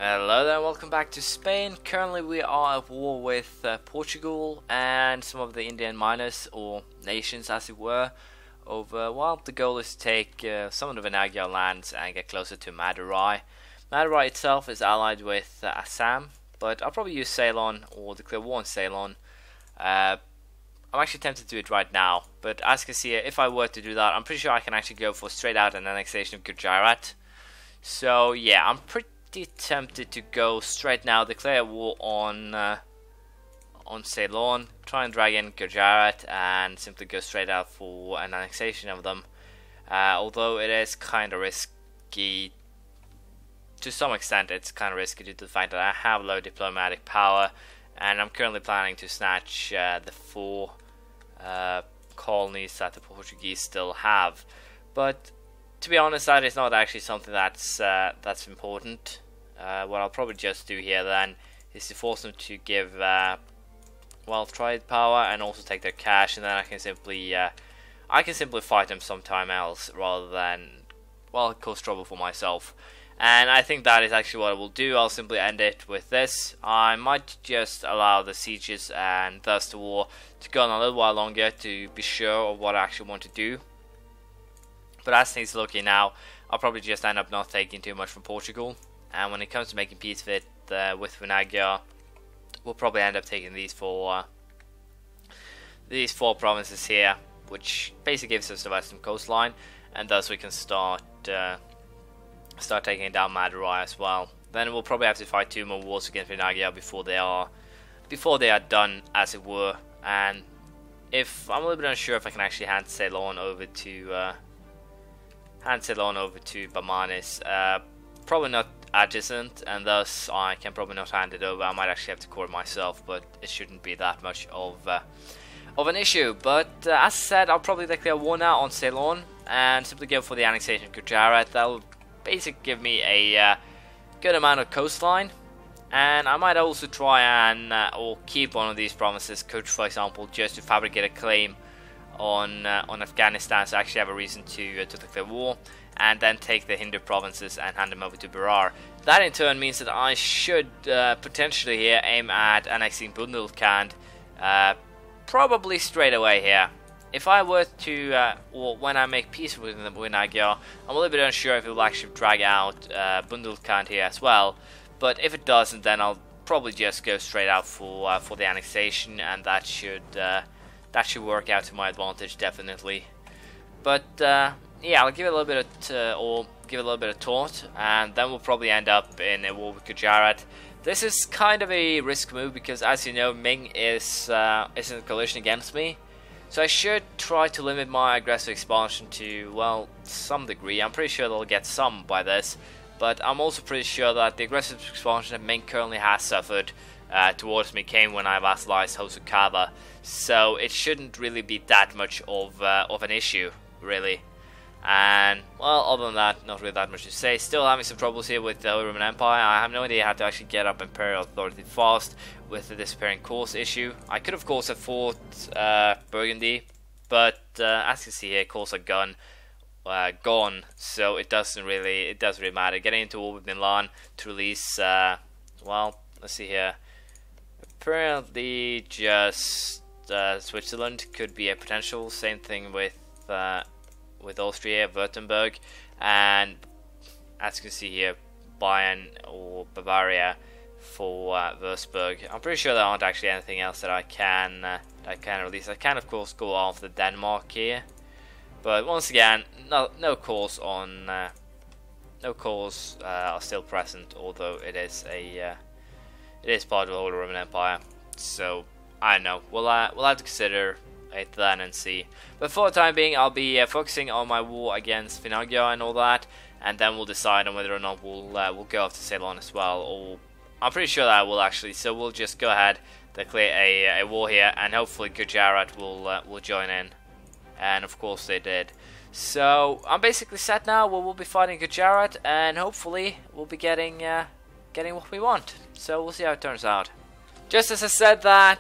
Hello there, welcome back to Spain. Currently we are at war with Portugal and some of the Indian miners, or nations as it were, over, well, the goal is to take some of the Vinagre lands and get closer to Madurai. Madurai itself is allied with Assam, but I'll probably use Ceylon or declare war on Ceylon. I'm actually tempted to do it right now, but as you can see, if I were to do that, I'm pretty sure I can actually go for straight out an annexation of Gujarat. So yeah, I'm pretty tempted to go straight now, declare war on Ceylon, try and drag in Gujarat and simply go straight out for an annexation of them. Although it is kind of risky, to some extent it's kind of risky due to the fact that I have low diplomatic power and I'm currently planning to snatch the 4 colonies that the Portuguese still have. But to be honest, that is not actually something that's important. What I'll probably just do here then is to force them to give well, trade power and also take their cash, and then I can simply fight them sometime else rather than, well, cause trouble for myself. And I think that is actually what I will do. I'll simply end it with this. I might just allow the sieges and thus the war to go on a little while longer to be sure of what I actually want to do. But as things are looking now, I'll probably just end up not taking too much from Portugal. And when it comes to making peace with Vinagre, we'll probably end up taking these four provinces here, which basically gives us the western coastline, and thus we can start taking down Madurai as well. Then we'll probably have to fight 2 more wars against Vinagre before they are done, as it were. And if I'm a little bit unsure if I can actually hand Ceylon over to Bamanis, probably not adjacent, and thus I can probably not hand it over. I might actually have to core it myself, but it shouldn't be that much of an issue. But as I said, I'll probably declare war now on Ceylon and simply go for the annexation of Gujarat. That'll basically give me a good amount of coastline, and I might also try and or keep one of these provinces, Kutch for example, just to fabricate a claim on Afghanistan, so I actually have a reason to declare war, and then take the Hindu provinces and hand them over to Berar. That in turn means that I should potentially here aim at annexing Bundelkhand probably straight away here. If I were to, or when I make peace with Vinagre, I'm a little bit unsure if it will actually drag out Bundelkhand here as well. But if it doesn't, then I'll probably just go straight out for the annexation, and that should work out to my advantage definitely. But yeah, I'll give it a little bit of thought, and then we'll probably end up in a war with Gujarat. This is kind of a risk move because, as you know, Ming is in a coalition against me, so I should try to limit my aggressive expansion to, well, some degree. I'm pretty sure they'll get some by this, but I'm also pretty sure that the aggressive expansion that Ming currently has suffered towards me came when I vassalized Hosokawa, so it shouldn't really be that much of an issue, really. And, well, other than that, not really that much to say. Still having some troubles here with the Holy Roman Empire. I have no idea how to actually get up Imperial Authority fast with the disappearing course issue. I could, of course, have fought Burgundy, but as you can see here, course are gone, so it doesn't really matter. Getting into war with Milan to release, well, let's see here. Apparently, just Switzerland could be a potential. Same thing with Austria, Württemberg, and as you can see here, Bayern or Bavaria for Würzburg. I'm pretty sure there aren't actually anything else that I can release. I can, of course, go after Denmark here, but once again, no calls are still present. Although it is part of the Holy Roman Empire, so I don't know. We'll have to consider it then and see. But for the time being, I'll be focusing on my war against Vinagre and all that, and then we'll decide on whether or not we'll go after Ceylon as well. Or I'm pretty sure that I will actually. So we'll just go ahead, declare a war here, and hopefully Gujarat will join in. And of course they did. So I'm basically set now. We'll be fighting Gujarat, and hopefully we'll be getting what we want. So we'll see how it turns out. Just as I said that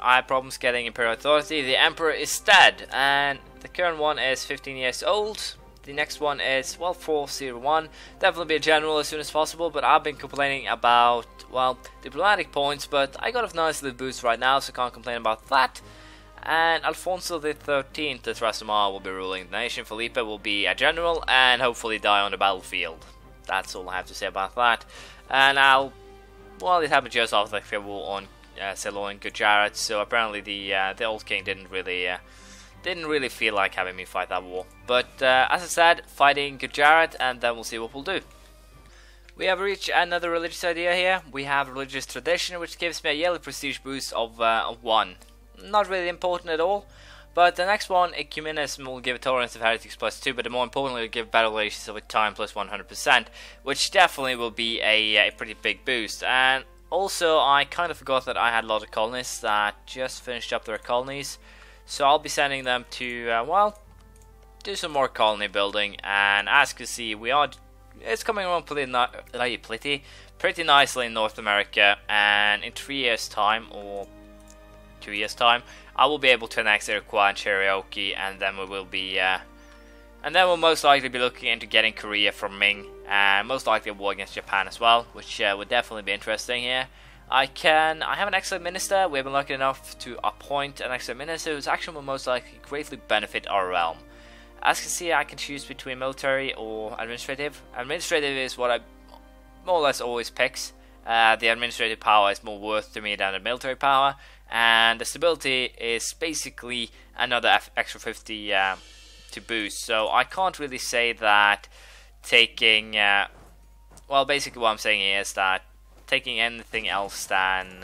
I have problems getting Imperial Authority, the Emperor is dead, and the current one is 15 years old. the next one is, well, 401. Definitely be a general as soon as possible, but I've been complaining about, well, diplomatic points, but I got a nice little boost right now, so can't complain about that. And Alfonso the 13th, the Trastamara, will be ruling the nation. Felipe will be a general and hopefully die on the battlefield. That's all I have to say about that. And well, it happened just after the war on Ceylon and Gujarat, so apparently the old king didn't really feel like having me fight that war. But as I said, fighting Gujarat, and then we'll see what we'll do. We have reached another religious idea here. We have religious tradition, which gives me a yearly prestige boost of 1. Not really important at all. But the next one, Ecumenism, will give a tolerance of heretics plus 2, but more importantly, will give battle relations over time plus 100%, which definitely will be a pretty big boost. And also, I kind of forgot that I had a lot of colonists that just finished up their colonies, so I'll be sending them to, well, do some more colony building. And as you can see, it's coming along pretty nicely in North America, and in 3 years' time, or 2 years' time, I will be able to annex Iroquois and Cherokee, and then we'll most likely be looking into getting Korea from Ming, and most likely a war against Japan as well, which would definitely be interesting here. I have an excellent minister. We have been lucky enough to appoint an excellent minister whose action will most likely greatly benefit our realm. As you can see, I can choose between military or administrative. Administrative is what I more or less always picks. The administrative power is more worth to me than the military power, and the stability is basically another extra 50 to boost. So I can't really say that taking, well, basically what I'm saying here is that taking anything else than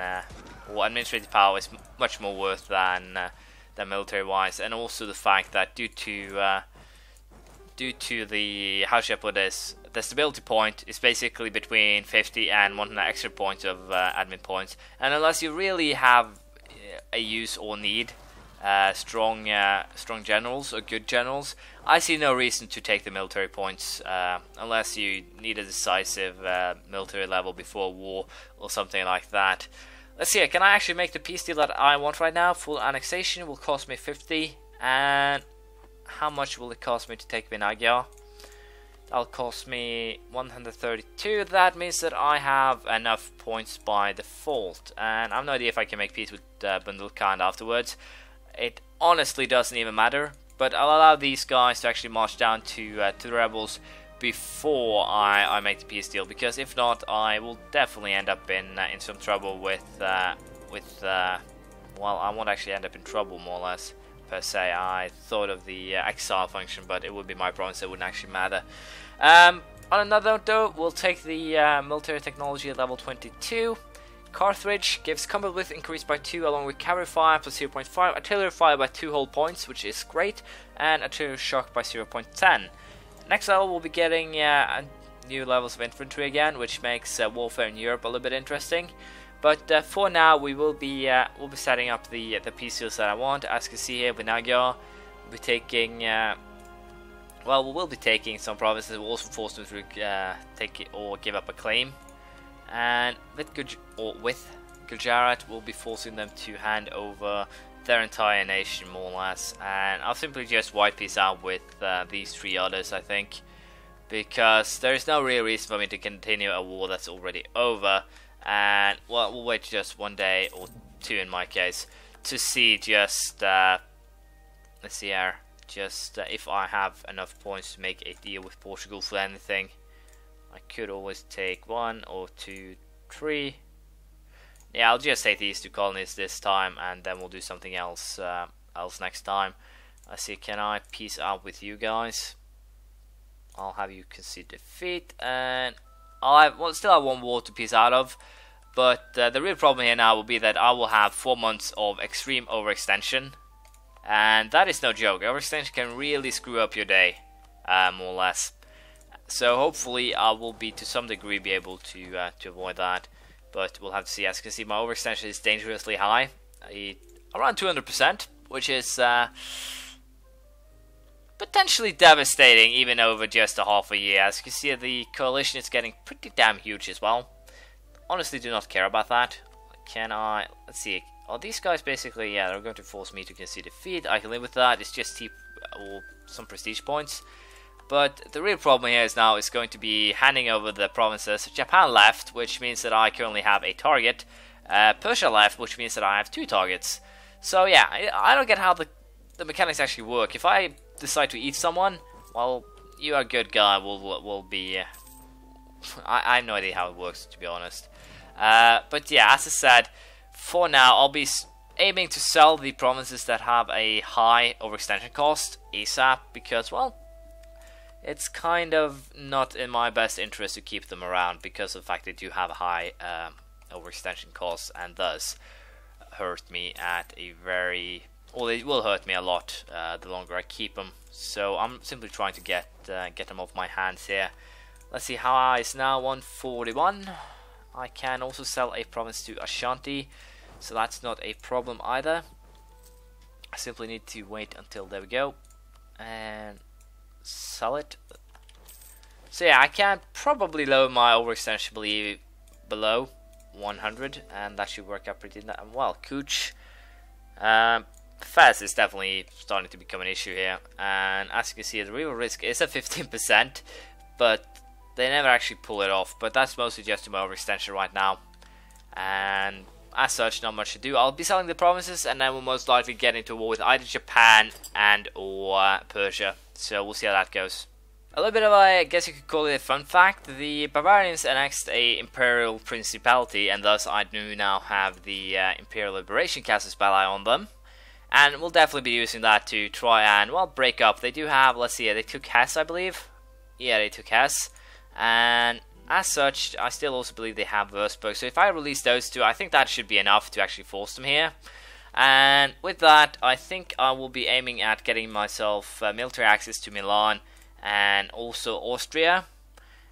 or administrative power is much more worth than military wise, and also the fact that due to the, how should I put this, the stability point is basically between 50 and 100 extra points of admin points, and unless you really have a use or need strong generals or good generals, I see no reason to take the military points unless you need a decisive military level before war or something like that. Let's see, can I actually make the peace deal that I want right now? Full annexation will cost me 50, and how much will it cost me to take Vinagia? That'll cost me 132. That means that I have enough points by default, and I have no idea if I can make peace with Bundelkhand afterwards. It honestly doesn't even matter, but I'll allow these guys to actually march down to the rebels before I make the peace deal, because if not, I will definitely end up in some trouble with well, I won't actually end up in trouble, more or less, per se. I thought of the exile function, but it would be my province, it wouldn't actually matter. On another note though, we'll take the military technology at level 22. Carthage gives combat width increased by 2 along with cavalry fire plus 0.5, artillery fire by 2 whole points, which is great, and artillery shock by 0.10. Next level we'll be getting new levels of infantry again, which makes warfare in Europe a little bit interesting. But for now, we'll be setting up the peace deals that I want. As you can see here, with Magyar, we'll be taking well, we will be taking some provinces. We'll also force them to take it or give up a claim. And with Gujarat, we'll be forcing them to hand over their entire nation, more or less. And I'll simply just white peace out with these 3 others, I think, because there is no real reason for me to continue a war that's already over. And well, we'll wait just 1 day or 2 in my case to see just let's see here, just if I have enough points to make a deal with Portugal for anything. I could always take 1 or 2, 3. Yeah, I'll just take these 2 colonies this time, and then we'll do something else next time. I see, can I peace out with you guys? I'll have you concede defeat, and I'll still have 1 war to peace out of. But the real problem here now will be that I will have 4 months of extreme overextension, and that is no joke. Overextension can really screw up your day, more or less. So hopefully I will be to some degree be able to avoid that, but we'll have to see. As you can see, my overextension is dangerously high, around 200%, which is potentially devastating even over just a half a year. As you can see, the coalition is getting pretty damn huge as well. Honestly, do not care about that. Can I? Let's see. Are these guys basically? Yeah, they're going to force me to concede defeat. I can live with that. It's just some prestige points. But the real problem here is now is going to be handing over the provinces. Japan left, which means that I currently have a target. Persia left, which means that I have 2 targets. So yeah, I don't get how the mechanics actually work. If I decide to eat someone, well, you are a good guy. Will be. I have no idea how it works, to be honest. But yeah, as I said, for now I'll be aiming to sell the provinces that have a high overextension cost ASAP, because, well, it's kind of not in my best interest to keep them around because of the fact they do have a high overextension cost, and thus hurt me at a very, well, they will hurt me a lot the longer I keep them. So I'm simply trying to get them off my hands here. Let's see, how high is now 141. I can also sell a province to Ashanti, so that's not a problem either. I simply need to wait until, there we go, and sell it. So yeah, I can probably lower my overextension below 100, and that should work out pretty well. Cooch, Fez is definitely starting to become an issue here, and as you can see, the real risk is at 15%, but they never actually pull it off. But that's mostly just to my overextension right now, and as such, not much to do. I'll be selling the provinces, and then we'll most likely get into a war with either Japan and or Persia. So we'll see how that goes. A little bit of I guess you could call it a fun fact. The Bavarians annexed a imperial principality, and thus I do now have the Imperial Liberation Castle Spell on them. And we'll definitely be using that to try and, well, break up. They do have, let's see, they took Hesse, I believe. Yeah, they took Hesse. And as such, I still also believe they have Würzburg. So if I release those 2, I think that should be enough to actually force them here. And with that, I think I will be aiming at getting myself military access to Milan and also Austria.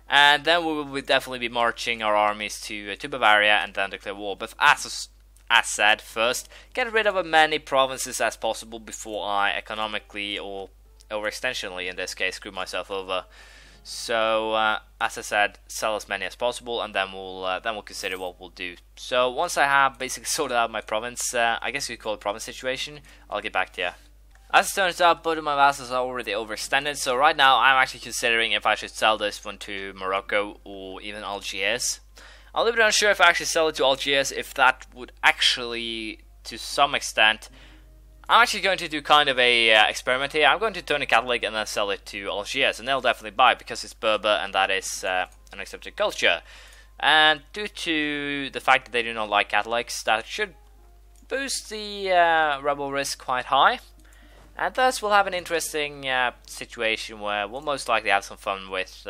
And then we will definitely be marching our armies to Bavaria and then declare war. But as said, first, get rid of as many provinces as possible before I economically, or overextensionally in this case, screw myself over. So, as I said, sell as many as possible, and then we'll consider what we'll do. So, once I have basically sorted out my province, I guess you could call it province situation, I'll get back to you. As it turns out, both of my vassals are already overextended, so right now I'm actually considering if I should sell this one to Morocco or even Algiers. I'm a little bit unsure if I actually sell it to Algiers, if that would actually, to some extent, I'm actually going to do kind of a experiment here. I'm going to turn a Catholic and then sell it to Algiers, and they'll definitely buy it because it's Berber and that is an accepted culture. And due to the fact that they do not like Catholics, that should boost the rebel risk quite high. And thus we'll have an interesting situation where we'll most likely have some fun with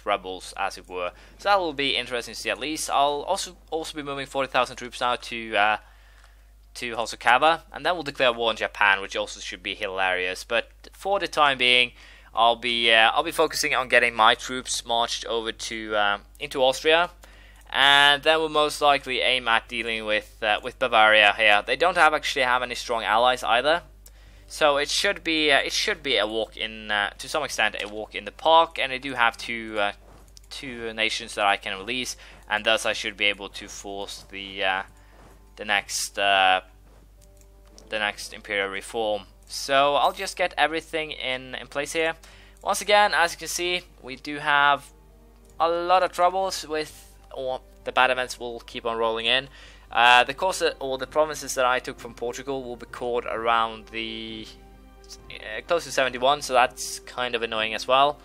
rebels, as it were. So that will be interesting to see at least. I'll also be moving 40,000 troops now to Hosokawa, and then we'll declare war on Japan, which also should be hilarious. But for the time being, I'll be focusing on getting my troops marched over to into Austria, and then we'll most likely aim at dealing with Bavaria here. They don't actually have any strong allies either, so it should be a walk in to some extent a walk in the park. And they do have two nations that I can release, and thus I should be able to force the next imperial reform. So I'll just get everything in place here. Once again, as you can see, we do have a lot of troubles with, or the bad events will keep on rolling in. The course or the provinces that I took from Portugal will be caught around the close to 71, so that's kind of annoying as well.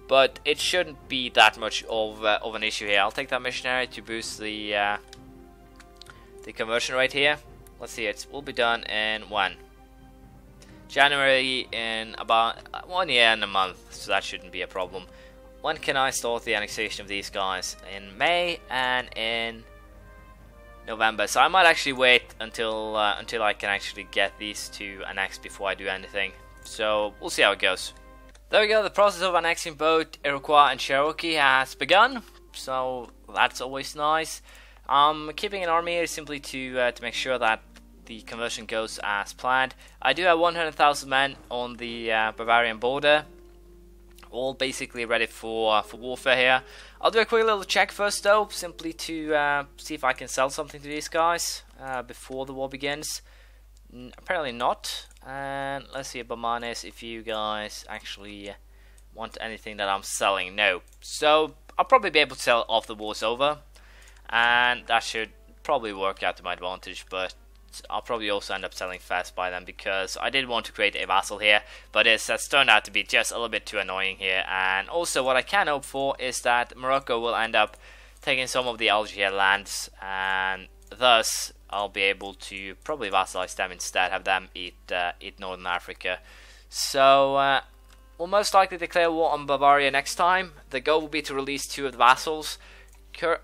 But it shouldn't be that much of an issue here. I'll take that missionary to boost the conversion rate here. Let's see, it will be done in January, in about 1 year and a month, so that shouldn't be a problem. When can I start the annexation of these guys? In May and in November. So I might actually wait until I can actually get these two annexed before I do anything. So we'll see how it goes. There we go. The process of annexing both Iroquois and Cherokee has begun. So that's always nice. Keeping an army here simply to make sure that the conversion goes as planned. I do have 100,000 men on the Bavarian border, all basically ready for warfare here. I'll do a quick little check first though, simply to see if I can sell something to these guys before the war begins. Apparently not. And let's see, Bamanes, if you guys actually want anything that I'm selling? No. So I'll probably be able to sell off the war's over, and that should probably work out to my advantage, but I'll probably also end up selling fast by them because I did want to create a vassal here, but that's turned out to be just a little bit too annoying here. And also what I can hope for is that Morocco will end up taking some of the Algeria lands, and thus I'll be able to probably vassalize them instead, have them eat Northern Africa. So we'll most likely declare war on Bavaria next time. The goal will be to release 2 of the vassals,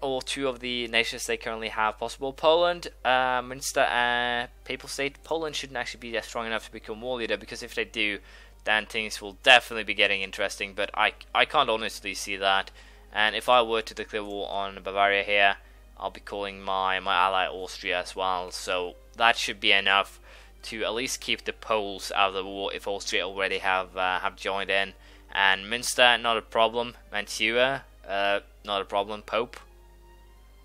or 2 of the nations they currently have possible. Poland, Munster, Papal State. Poland shouldn't actually be strong enough to become war leader, because if they do, then things will definitely be getting interesting, but I can't honestly see that. And if I were to declare war on Bavaria here, I'll be calling my ally Austria as well, so that should be enough to at least keep the Poles out of the war if Austria already have joined in. And Munster, not a problem. Mantua, not a problem. Pope,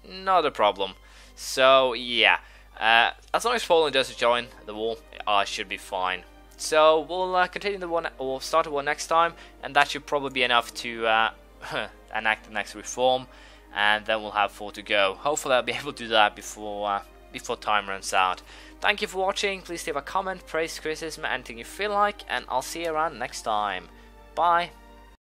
not a problem. So yeah, as long as Poland doesn't join the war, I should be fine. So we'll continue the war, or start the war next time, and that should probably be enough to enact the next reform, and then we'll have 4 to go. Hopefully I'll be able to do that before time runs out. Thank you for watching. Please leave a comment, praise, criticism, anything you feel like, and I'll see you around next time. Bye.